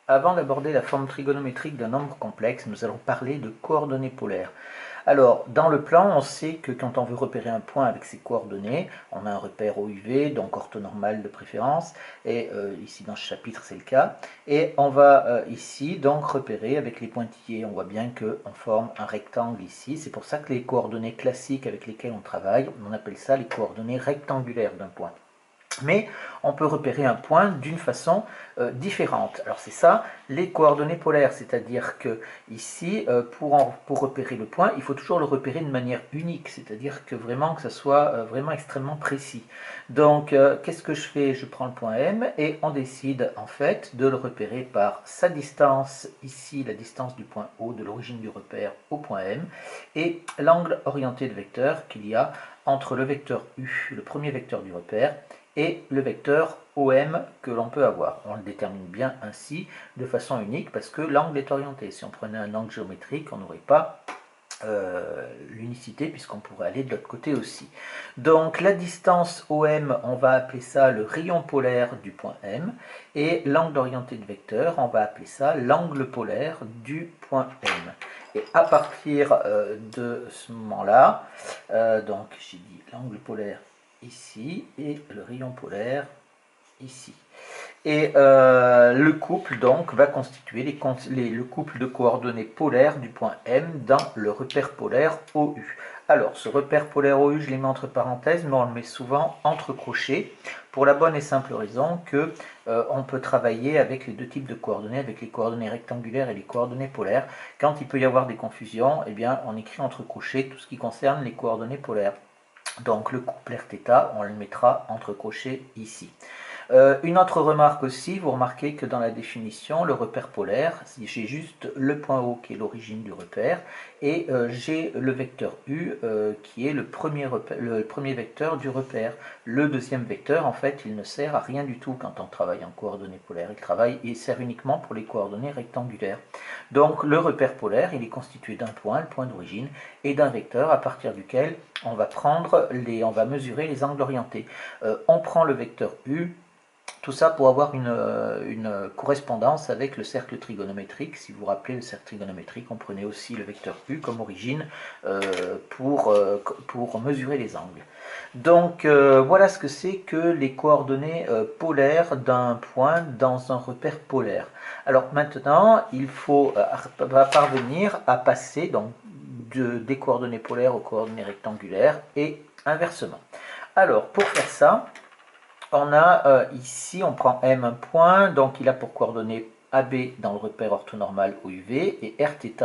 Avant d'aborder la forme trigonométrique d'un nombre complexe, nous allons parler de coordonnées polaires. Alors, dans le plan, on sait que quand on veut repérer un point avec ses coordonnées, on a un repère OUV, donc orthonormal de préférence, et ici dans ce chapitre c'est le cas, et on va ici donc repérer avec les pointillés. On voit bien qu'on forme un rectangle ici, c'est pour ça que les coordonnées classiques avec lesquelles on travaille, on appelle ça les coordonnées rectangulaires d'un point. Mais on peut repérer un point d'une façon différente. Alors c'est ça, les coordonnées polaires, c'est-à-dire que ici, pour repérer le point, il faut toujours le repérer de manière unique, c'est-à-dire que vraiment que ça soit vraiment extrêmement précis. Donc qu'est-ce que je fais? Je prends le point M et on décide en fait de le repérer par sa distance, ici la distance du point O, de l'origine du repère au point M, et l'angle orienté de vecteur qu'il y a entre le vecteur U, le premier vecteur du repère, et le vecteur OM que l'on peut avoir. On le détermine bien ainsi, de façon unique, parce que l'angle est orienté. Si on prenait un angle géométrique, on n'aurait pas l'unicité, puisqu'on pourrait aller de l'autre côté aussi. Donc la distance OM, on va appeler ça le rayon polaire du point M, et l'angle orienté de vecteur, on va appeler ça l'angle polaire du point M. Et à partir de ce moment-là, donc j'ai dit l'angle polaire ici et le rayon polaire ici. Et le couple donc va constituer le couple de coordonnées polaires du point M dans le repère polaire OU. Alors ce repère polaire OU, je l'ai mis entre parenthèses, mais on le met souvent entre crochets pour la bonne et simple raison que on peut travailler avec les deux types de coordonnées, avec les coordonnées rectangulaires et les coordonnées polaires. Quand il peut y avoir des confusions, eh bien on écrit entre crochets tout ce qui concerne les coordonnées polaires. Donc le couple Rθ, on le mettra entre crochets ici. Une autre remarque aussi, vous remarquez que dans la définition, le repère polaire, j'ai juste le point O qui est l'origine du repère, et j'ai le vecteur U qui est le premier vecteur du repère. Le deuxième vecteur, en fait, il ne sert à rien du tout quand on travaille en coordonnées polaires. Il sert uniquement pour les coordonnées rectangulaires. Donc le repère polaire, il est constitué d'un point, le point d'origine, et d'un vecteur à partir duquel on va mesurer les angles orientés. On prend le vecteur U. Tout ça pour avoir une correspondance avec le cercle trigonométrique. Si vous vous rappelez le cercle trigonométrique, on prenait aussi le vecteur U comme origine pour mesurer les angles. Donc voilà ce que c'est que les coordonnées polaires d'un point dans un repère polaire. Alors maintenant, il faut parvenir à passer donc, des coordonnées polaires aux coordonnées rectangulaires et inversement. Alors pour faire ça, on a ici, on prend M un point, donc il a pour coordonnées AB dans le repère orthonormal OUV et Rθ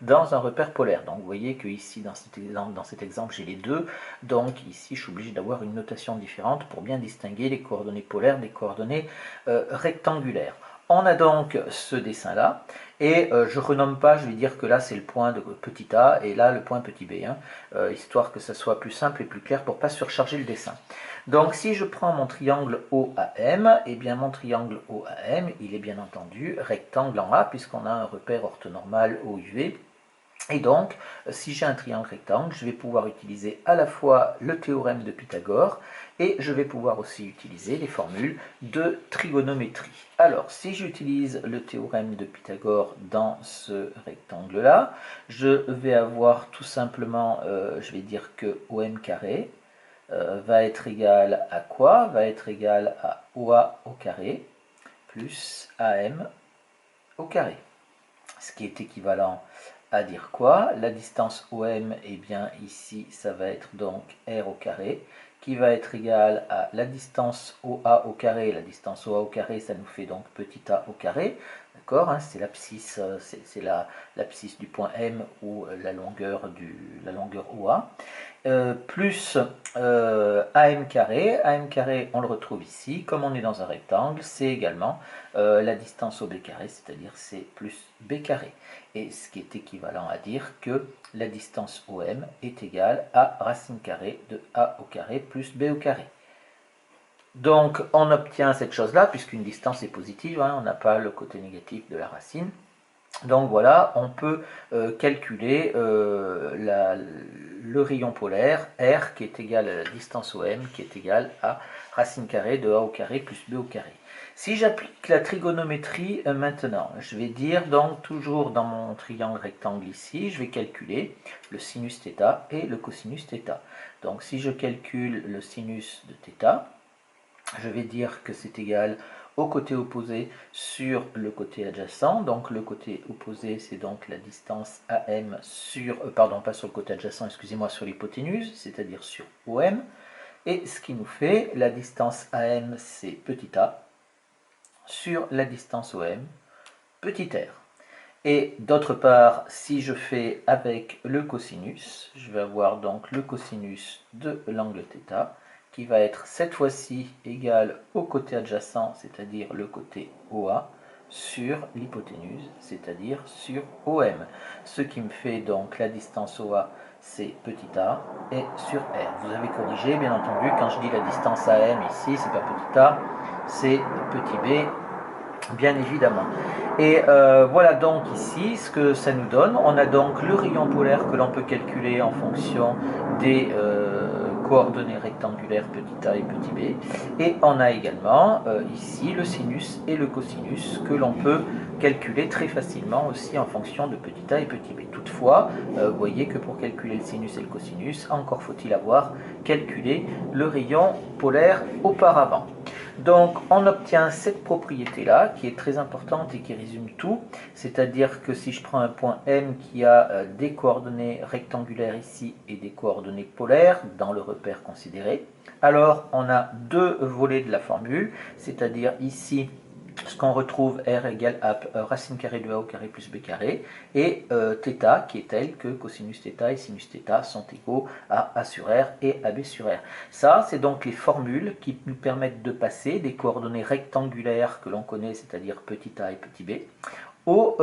dans un repère polaire. Donc vous voyez que ici, dans cet exemple, j'ai les deux. Donc ici, je suis obligé d'avoir une notation différente pour bien distinguer les coordonnées polaires des coordonnées rectangulaires. On a donc ce dessin-là, et je ne renomme pas, je vais dire que là c'est le point de petit a, et là le point petit b, hein, histoire que ça soit plus simple et plus clair pour ne pas surcharger le dessin. Donc si je prends mon triangle OAM, et bien mon triangle OAM, il est bien entendu rectangle en A, puisqu'on a un repère orthonormal OUV. Et donc, si j'ai un triangle rectangle, je vais pouvoir utiliser à la fois le théorème de Pythagore et je vais pouvoir aussi utiliser les formules de trigonométrie. Alors, si j'utilise le théorème de Pythagore dans ce rectangle-là, je vais avoir tout simplement, je vais dire que OM carré va être égal à quoi? Va être égal à OA au carré plus AM au carré. Ce qui est équivalent à dire quoi? La distance OM, eh bien ici, ça va être donc R au carré, qui va être égal à la distance OA au carré. La distance OA au carré, ça nous fait donc petit a au carré. D'accord, hein, c'est l'abscisse du point M ou la longueur OA. Plus AM carré. AM carré, on le retrouve ici. Comme on est dans un rectangle, c'est également la distance au b carré, c'est-à-dire c plus b carré. Et ce qui est équivalent à dire que la distance OM est égale à racine carrée de a au carré plus b au carré. Donc on obtient cette chose-là, puisqu'une distance est positive, hein, on n'a pas le côté négatif de la racine. Donc voilà, on peut calculer le rayon polaire R qui est égal à la distance OM qui est égale à racine carrée de A au carré plus B au carré. Si j'applique la trigonométrie maintenant, je vais dire donc toujours dans mon triangle rectangle ici, je vais calculer le sinus θ et le cosinus θ. Donc si je calcule le sinus de θ, je vais dire que c'est égal au côté opposé sur le côté adjacent. Donc le côté opposé, c'est donc la distance AM sur, pardon, pas sur le côté adjacent, excusez-moi, sur l'hypoténuse, c'est-à-dire sur OM. Et ce qui nous fait, la distance AM, c'est petit a, sur la distance OM, petit r. Et d'autre part, si je fais avec le cosinus, je vais avoir donc le cosinus de l'angle θ, qui va être cette fois-ci égal au côté adjacent, c'est-à-dire le côté OA, sur l'hypoténuse, c'est-à-dire sur OM. Ce qui me fait donc la distance OA, c'est petit a, et sur R. Vous avez corrigé, bien entendu, quand je dis la distance AM ici, c'est pas petit a, c'est petit b, bien évidemment. Et voilà donc ici ce que ça nous donne. On a donc le rayon polaire que l'on peut calculer en fonction des coordonnées rectangulaires petit a et petit b. Et on a également ici le sinus et le cosinus que l'on peut calculer très facilement aussi en fonction de petit a et petit b. Toutefois, vous voyez que pour calculer le sinus et le cosinus, encore faut-il avoir calculé le rayon polaire auparavant. Donc on obtient cette propriété-là qui est très importante et qui résume tout, c'est-à-dire que si je prends un point M qui a des coordonnées rectangulaires ici et des coordonnées polaires dans le repère considéré, alors on a deux volets de la formule, c'est-à-dire ici ce qu'on retrouve R égale à racine carrée de A au carré plus B carré, et θ qui est tel que cosinus θ et sinus θ sont égaux à A sur R et à B sur R. Ça, c'est donc les formules qui nous permettent de passer des coordonnées rectangulaires que l'on connaît, c'est-à-dire petit a et petit b, aux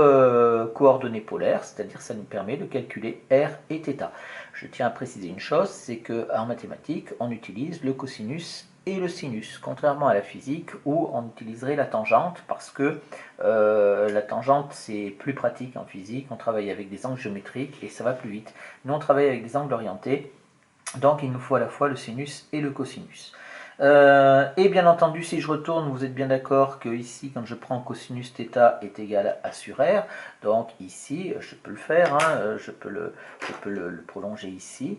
coordonnées polaires, c'est-à-dire ça nous permet de calculer R et θ. Je tiens à préciser une chose, c'est qu'en mathématiques, on utilise le cosinus et le sinus, contrairement à la physique où on utiliserait la tangente, parce que la tangente c'est plus pratique en physique, on travaille avec des angles géométriques et ça va plus vite. Nous on travaille avec des angles orientés, donc il nous faut à la fois le sinus et le cosinus. Et bien entendu, si je retourne, vous êtes bien d'accord que ici, quand je prends cosinus θ est égal à A sur R, donc ici, je peux le faire, hein, je peux le prolonger ici,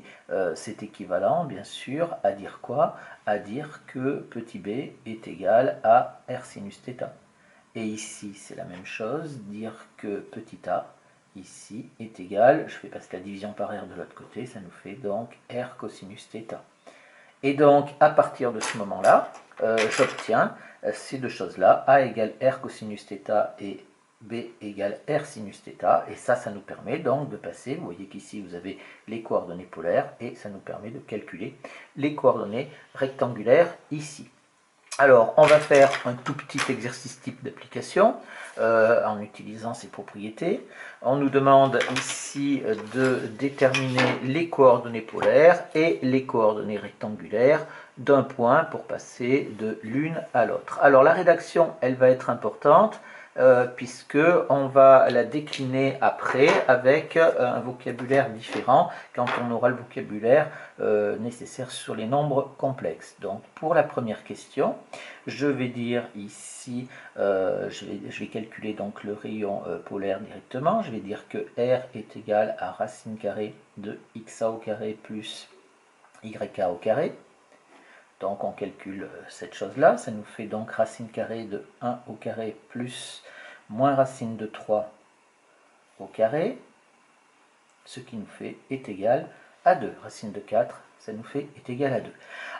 c'est équivalent, bien sûr, à dire quoi? À dire que petit b est égal à R sinus θ. Et ici, c'est la même chose, dire que petit a, ici, est égal, je fais passer la division par R de l'autre côté, ça nous fait donc R cosinus θ. Et donc, à partir de ce moment-là, j'obtiens ces deux choses-là, A égale R cosinus θ et B égale R sinus θ, et ça nous permet donc de passer, vous voyez qu'ici vous avez les coordonnées polaires, et ça nous permet de calculer les coordonnées rectangulaires ici. Alors, on va faire un tout petit exercice type d'application en utilisant ces propriétés. On nous demande ici de déterminer les coordonnées polaires et les coordonnées rectangulaires d'un point pour passer de l'une à l'autre. Alors, la rédaction, elle va être importante puisque on va la décliner après avec un vocabulaire différent quand on aura le vocabulaire nécessaire sur les nombres complexes. Donc pour la première question, je vais dire ici, je vais calculer donc le rayon polaire directement. Je vais dire que R est égal à racine carrée de xa au carré plus yk au carré. Donc on calcule cette chose-là, ça nous fait donc racine carrée de 1 au carré plus moins racine de 3 au carré, ce qui nous fait est égal à 2. Racine de 4, ça nous fait est égal à 2.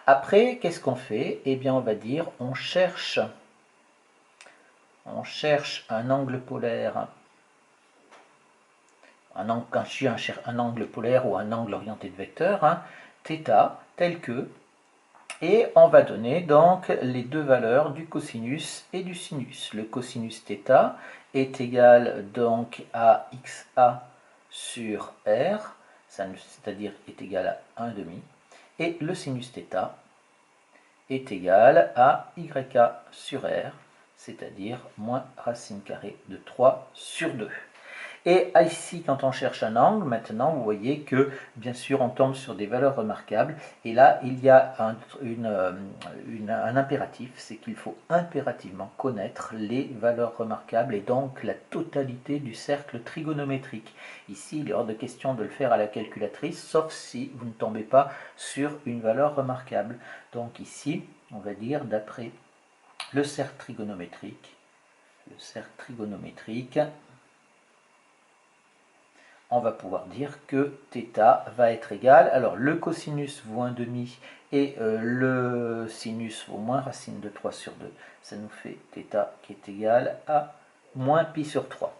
Après, qu'est-ce qu'on fait? Eh bien, on va dire, on cherche un angle polaire, quand je suis un angle polaire ou un angle orienté de vecteur, hein, θ, tel que, et on va donner donc les deux valeurs du cosinus et du sinus. Le cosinus θ est égal donc à xa sur r, c'est-à-dire est égal à 1 demi, et le sinus θ est égal à yk sur r, c'est-à-dire moins racine carrée de 3 sur 2. Et ici, quand on cherche un angle, maintenant, vous voyez que, bien sûr, on tombe sur des valeurs remarquables. Et là, il y a un impératif, c'est qu'il faut impérativement connaître les valeurs remarquables et donc la totalité du cercle trigonométrique. Ici, il est hors de question de le faire à la calculatrice, sauf si vous ne tombez pas sur une valeur remarquable. Donc ici, on va dire, d'après le cercle trigonométrique, on va pouvoir dire que θ va être égal, alors le cosinus vaut 1/2 et le sinus vaut moins racine de 3 sur 2, ça nous fait θ qui est égal à moins pi sur 3.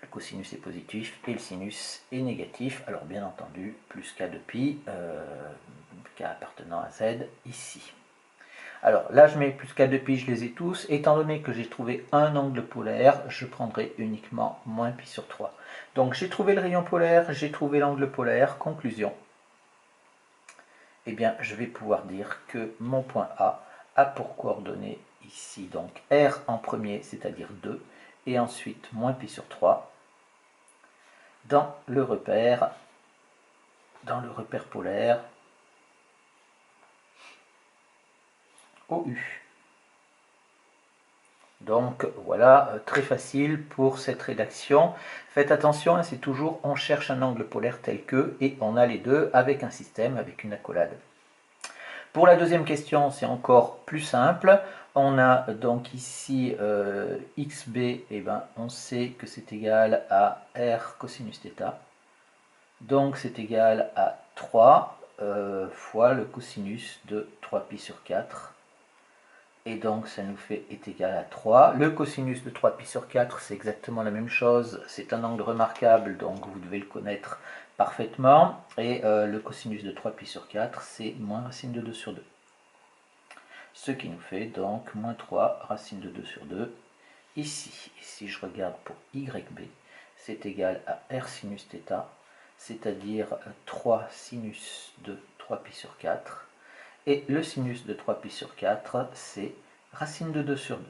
Le cosinus est positif et le sinus est négatif, alors bien entendu plus k de pi, k appartenant à z ici. Alors là, je mets plus k de pi, je les ai tous. Étant donné que j'ai trouvé un angle polaire, je prendrai uniquement moins pi sur 3. Donc j'ai trouvé le rayon polaire, j'ai trouvé l'angle polaire. Conclusion. Eh bien, je vais pouvoir dire que mon point A pour coordonnées ici, donc R en premier, c'est-à-dire 2, et ensuite moins pi sur 3, dans le repère polaire OU. Donc voilà, très facile pour cette rédaction. Faites attention, c'est toujours on cherche un angle polaire tel que, et on a les deux avec un système, avec une accolade. Pour la deuxième question, c'est encore plus simple. On a donc ici xb, et ben, on sait que c'est égal à r cosinus θ. Donc c'est égal à 3 fois le cosinus de 3π sur 4. Et donc ça nous fait est égal à 3. Le cosinus de 3π sur 4, c'est exactement la même chose. C'est un angle remarquable, donc vous devez le connaître parfaitement. Et le cosinus de 3π sur 4, c'est moins racine de 2 sur 2. Ce qui nous fait donc moins 3 racine de 2 sur 2 ici. Et si je regarde pour yb, c'est égal à r sinus θ, c'est-à-dire 3 sinus de 3π sur 4. Et le sinus de 3π sur 4, c'est racine de 2 sur 2.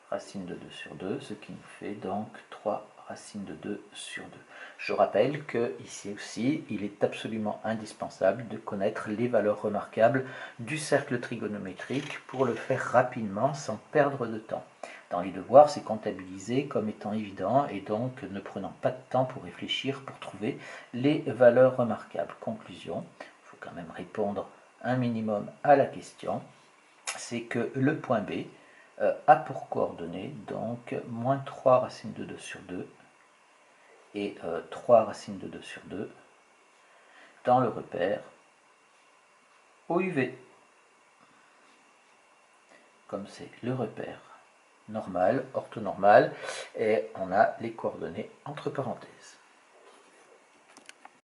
Racine de 2 sur 2, ce qui nous fait donc 3 racine de 2 sur 2. Je rappelle que ici aussi, il est absolument indispensable de connaître les valeurs remarquables du cercle trigonométrique pour le faire rapidement sans perdre de temps. Dans les devoirs, c'est comptabilisé comme étant évident et donc ne prenant pas de temps pour réfléchir, pour trouver les valeurs remarquables. Conclusion, il faut quand même répondre un minimum à la question, c'est que le point B a pour coordonnées donc moins 3 racine de 2 sur 2 et 3 racine de 2 sur 2 dans le repère OUV. Comme c'est le repère normal, orthonormal, et on a les coordonnées entre parenthèses.